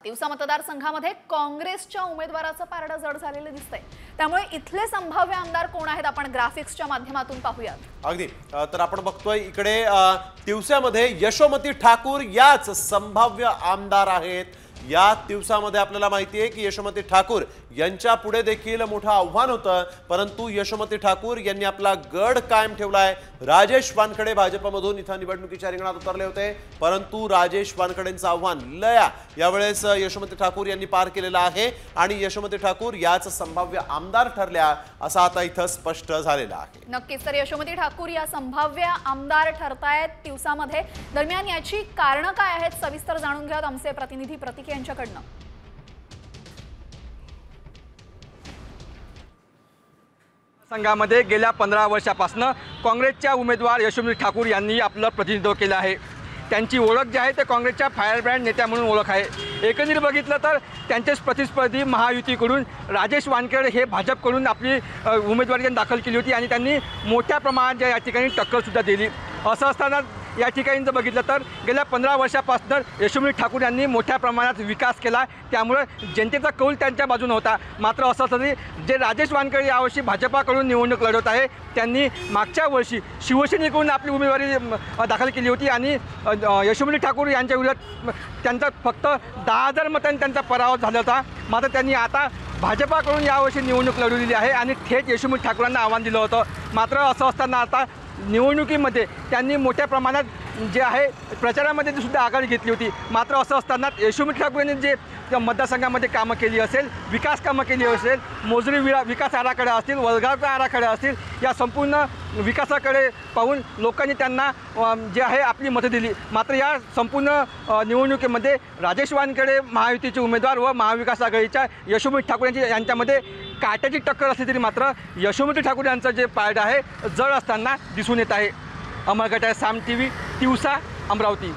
तिवसा मतदारसंघामध्ये काँग्रेसच्या उमेदवाराचं पारडं जड झालेलं दिसतंय। त्यामुळे इथले संभाव्य आमदार कोण आहेत आपण ग्राफिक्सच्या माध्यमातून पाहूयात। अगदी तर आपण बघतोय इकडे तिवसामध्ये यशोमती ठाकूर याच संभाव्य आमदार आहेत। या तिवसामध्ये आपल्याला माहिती आहे की यशोमती ठाकूर यांच्या पुढे देखील मोठं आव्हान होतं, परंतु यशोमती ठाकूर यांनी आपला गड कायम ठेवलाय। राजेश वानखडे भाजपमधून इथं निवडणुकीच्या रिंगणात उतरले होते, परंतु राजेश वानखडेंचं आव्हान लया यावेळेस यशोमती ठाकूर यांनी पार केलेलं आहे आणि यशोमती ठाकूर याच संभाव्य आमदार ठरल्या असं आता इथं स्पष्ट झालेलं आहे। नक्कीच तर यशोमती ठाकूर या संभाव्य आमदार ठरतायत तिवसामध्ये। दरम्यान याची कारणं काय आहेत सविस्तर जाणून घेऊयात आमचे प्रतिनिधी प्रतीक यांच्याकडनं। संघामध्ये गेल्या 15 वर्षापासून काँग्रेसच्या उमेदवार यशोमती ठाकूर यांनी आपलं प्रतिनिधित्व केलं आहे। त्यांची ओळख जी आहे ते काँग्रेसच्या फायरब्रँड नेत्या म्हणून ओळख आहे। एकंदरीत बघितलं तर त्यांचेच प्रतिस्पर्धी महायुतीकडून राजेश वानखेडे हे भाजपकडून आपली उमेदवारी दाखल केली होती आणि त्यांनी मोठ्या प्रमाणात या ठिकाणी टक्करसुद्धा दिली। असं असताना या ठिकाणी जर बघितलं तर गेल्या 15 वर्षापासून यशोमती ठाकूर यांनी मोठ्या प्रमाणात विकास केला, त्यामुळे जनतेचा कौल त्यांच्या बाजूने होता। मात्र असं तरी जे राजेश वानखेडे यावर्षी भाजपाकडून निवडणूक लढवत आहे, त्यांनी मागच्या वर्षी शिवसेनेकडून आपली उमेदवारी दाखल केली होती आणि यशोमती ठाकूर यांच्या विरोधात त्यांचा फक्त 10,000 मतांनी त्यांचा पराभव झाला होता। मात्र त्यांनी आता भाजपाकडून यावर्षी निवडणूक लढवलेली आहे आणि थेट यशोमती ठाकूरांना आव्हान दिलं होतं। मात्र असं असताना आता निवडणुकीमध्ये त्यांनी मोठ्या प्रमाणात जे आहे प्रचारामध्ये सुद्धा आघाडी घेतली होती। मात्र असं असताना यशोमती ठाकूर यांनी जे मतदारसंघामध्ये कामं केली असेल, विकास कामं केली असेल, मोजरी विकास आराखडा असतील, वलगावचा आराखडा असतील, या संपूर्ण विकासाकडे पाहून लोकांनी त्यांना जे आहे आपली मतं दिली। मात्र या संपूर्ण निवडणुकीमध्ये राजेश वानखेडे महायुतीचे उमेदवार व महाविकास आघाडीच्या यशोमती ठाकूर यांच्यामध्ये काट्याची टक्कर असली तरी मात्र यशोमती ठाकूर यांचं जे पारडं आहे जड असताना दिसून येत आहे। अमर गटाय साम TV तिवसा अमरावती।